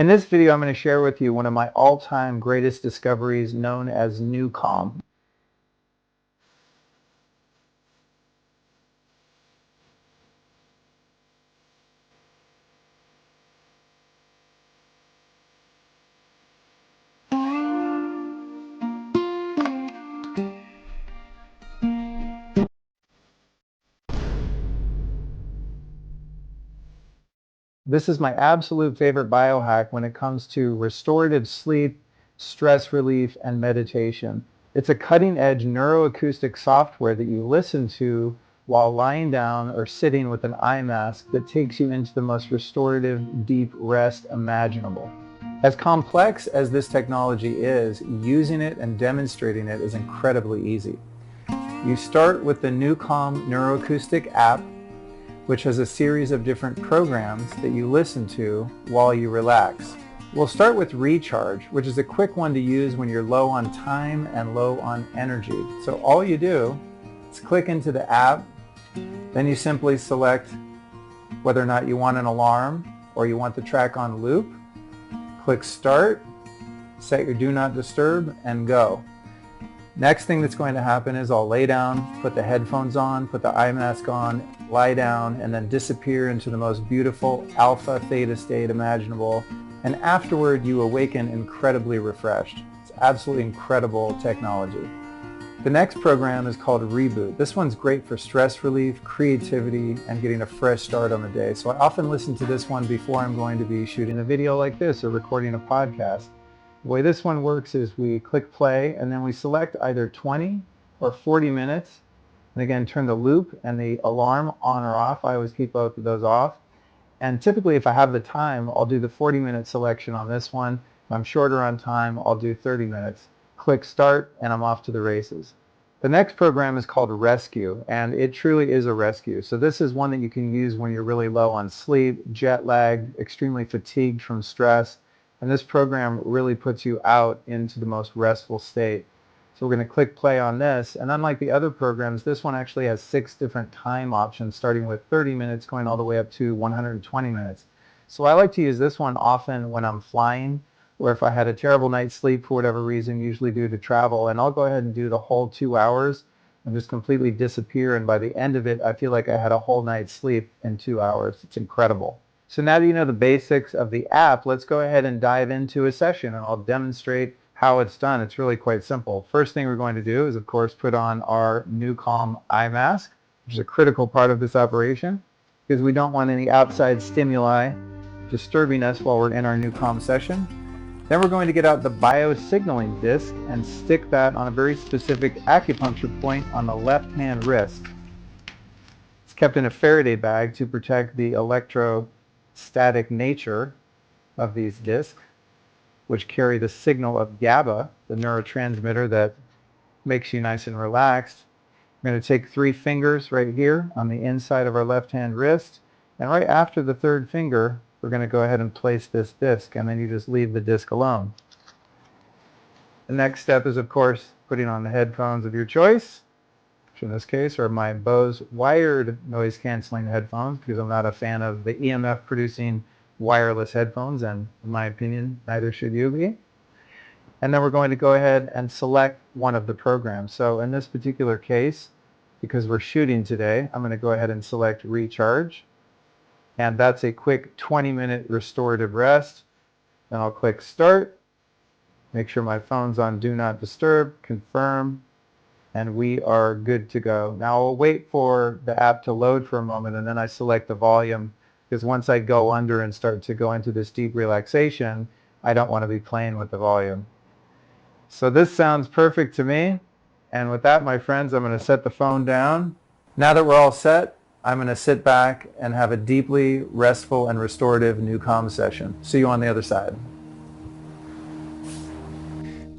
In this video, I'm going to share with you one of my all-time greatest discoveries known as NuCalm. This is my absolute favorite biohack when it comes to restorative sleep, stress relief, and meditation. It's a cutting-edge neuroacoustic software that you listen to while lying down or sitting with an eye mask that takes you into the most restorative, deep rest imaginable. As complex as this technology is, using it and demonstrating it is incredibly easy. You start with the NuCalm neuroacoustic app, which has a series of different programs that you listen to while you relax. We'll start with Recharge, which is a quick one to use when you're low on time and low on energy. So all you do is click into the app, then you simply select whether or not you want an alarm or you want the track on loop. Click Start, set your Do Not Disturb, and go. Next thing that's going to happen is I'll lay down, put the headphones on, put the eye mask on, lie down, and then disappear into the most beautiful alpha theta state imaginable. And afterward, you awaken incredibly refreshed. It's absolutely incredible technology. The next program is called Reboot. This one's great for stress relief, creativity, and getting a fresh start on the day. So I often listen to this one before I'm going to be shooting a video like this or recording a podcast. The way this one works is we click play and then we select either 20 or 40 minutes. And again, turn the loop and the alarm on or off. I always keep both of those off. And typically if I have the time, I'll do the 40-minute selection on this one. If I'm shorter on time, I'll do 30 minutes. Click start and I'm off to the races. The next program is called Rescue, and it truly is a rescue. So this is one that you can use when you're really low on sleep, jet lagged, extremely fatigued from stress. And this program really puts you out into the most restful state. So we're going to click play on this, and unlike the other programs, this one actually has 6 different time options, starting with 30 minutes going all the way up to 120 minutes. So I like to use this one often when I'm flying, or if I had a terrible night's sleep for whatever reason, usually due to travel, and I'll go ahead and do the whole 2 hours and just completely disappear, and by the end of it, I feel like I had a whole night's sleep in 2 hours. It's incredible. So now that you know the basics of the app, let's go ahead and dive into a session, and I'll demonstrate how it's done. It's really quite simple. First thing we're going to do is, of course, put on our NuCalm eye mask, which is a critical part of this operation, because we don't want any outside stimuli disturbing us while we're in our NuCalm session. Then we're going to get out the biosignaling disc and stick that on a very specific acupuncture point on the left-hand wrist. It's kept in a Faraday bag to protect the electrostatic nature of these discs, which carry the signal of GABA, the neurotransmitter that makes you nice and relaxed. I'm going to take 3 fingers right here on the inside of our left-hand wrist, and right after the 3rd finger, we're going to go ahead and place this disc, and then you just leave the disc alone. The next step is, of course, putting on the headphones of your choice, which in this case are my Bose wired noise-canceling headphones, because I'm not a fan of the EMF producing wireless headphones, and in my opinion, neither should you be. And then we're going to go ahead and select one of the programs. So in this particular case, because we're shooting today, I'm going to go ahead and select Recharge. And that's a quick 20-minute restorative rest. Then I'll click Start. Make sure my phone's on Do Not Disturb, confirm, and we are good to go. Now I'll wait for the app to load for a moment, and then I select the volume, because once I go under and start to go into this deep relaxation, I don't want to be playing with the volume. So this sounds perfect to me. And with that, my friends, I'm going to set the phone down. Now that we're all set, I'm going to sit back and have a deeply restful and restorative NuCalm session. See you on the other side.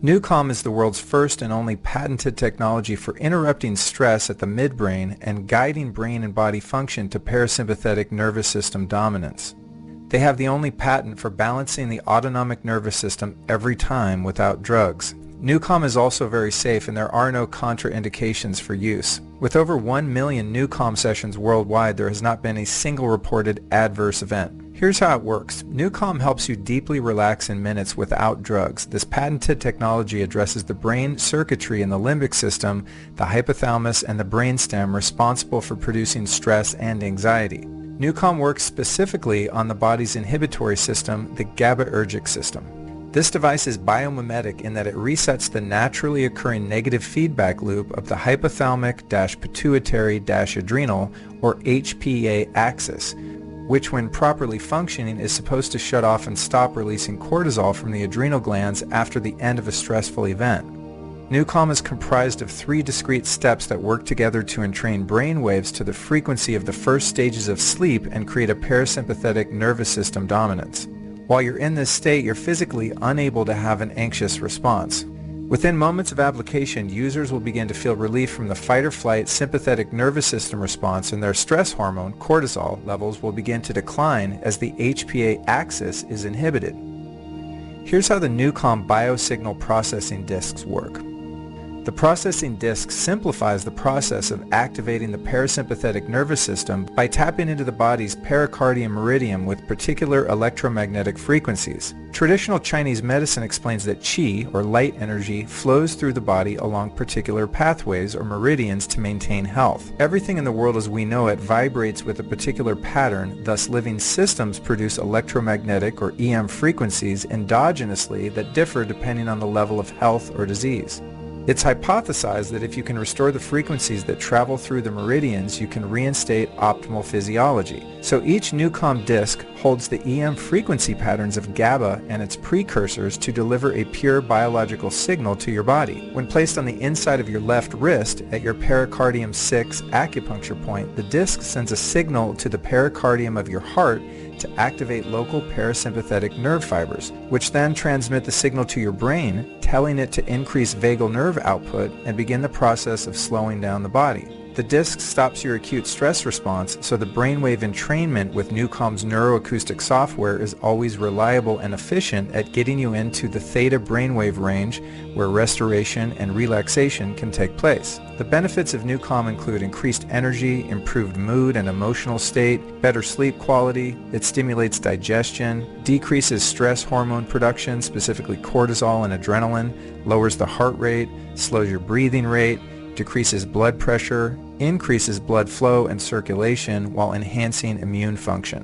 NuCalm is the world's first and only patented technology for interrupting stress at the midbrain and guiding brain and body function to parasympathetic nervous system dominance. They have the only patent for balancing the autonomic nervous system every time without drugs. NuCalm is also very safe, and there are no contraindications for use. With over 1 million NuCalm sessions worldwide, there has not been a single reported adverse event. Here's how it works. NuCalm helps you deeply relax in minutes without drugs. This patented technology addresses the brain circuitry in the limbic system, the hypothalamus, and the brainstem responsible for producing stress and anxiety. NuCalm works specifically on the body's inhibitory system, the GABAergic system. This device is biomimetic in that it resets the naturally occurring negative feedback loop of the hypothalamic-pituitary-adrenal, or HPA axis, which when properly functioning is supposed to shut off and stop releasing cortisol from the adrenal glands after the end of a stressful event. NuCalm is comprised of 3 discrete steps that work together to entrain brain waves to the frequency of the first stages of sleep and create a parasympathetic nervous system dominance. While you're in this state, you're physically unable to have an anxious response. Within moments of application, users will begin to feel relief from the fight-or-flight sympathetic nervous system response, and their stress hormone, cortisol, levels will begin to decline as the HPA axis is inhibited. Here's how the NuCalm biosignal processing discs work. The processing disc simplifies the process of activating the parasympathetic nervous system by tapping into the body's pericardium meridian with particular electromagnetic frequencies. Traditional Chinese medicine explains that qi, or light energy, flows through the body along particular pathways or meridians to maintain health. Everything in the world as we know it vibrates with a particular pattern, thus living systems produce electromagnetic or EM frequencies endogenously that differ depending on the level of health or disease. It's hypothesized that if you can restore the frequencies that travel through the meridians, you can reinstate optimal physiology. So each NuCalm disc holds the EM frequency patterns of GABA and its precursors to deliver a pure biological signal to your body. When placed on the inside of your left wrist at your pericardium 6 acupuncture point, the disc sends a signal to the pericardium of your heart to activate local parasympathetic nerve fibers, which then transmit the signal to your brain, telling it to increase vagal nerve output and begin the process of slowing down the body. The disc stops your acute stress response, so the brainwave entrainment with NuCalm's neuroacoustic software is always reliable and efficient at getting you into the theta brainwave range where restoration and relaxation can take place. The benefits of NuCalm include increased energy, improved mood and emotional state, better sleep quality, it stimulates digestion, decreases stress hormone production, specifically cortisol and adrenaline, lowers the heart rate, slows your breathing rate, decreases blood pressure, increases blood flow and circulation while enhancing immune function.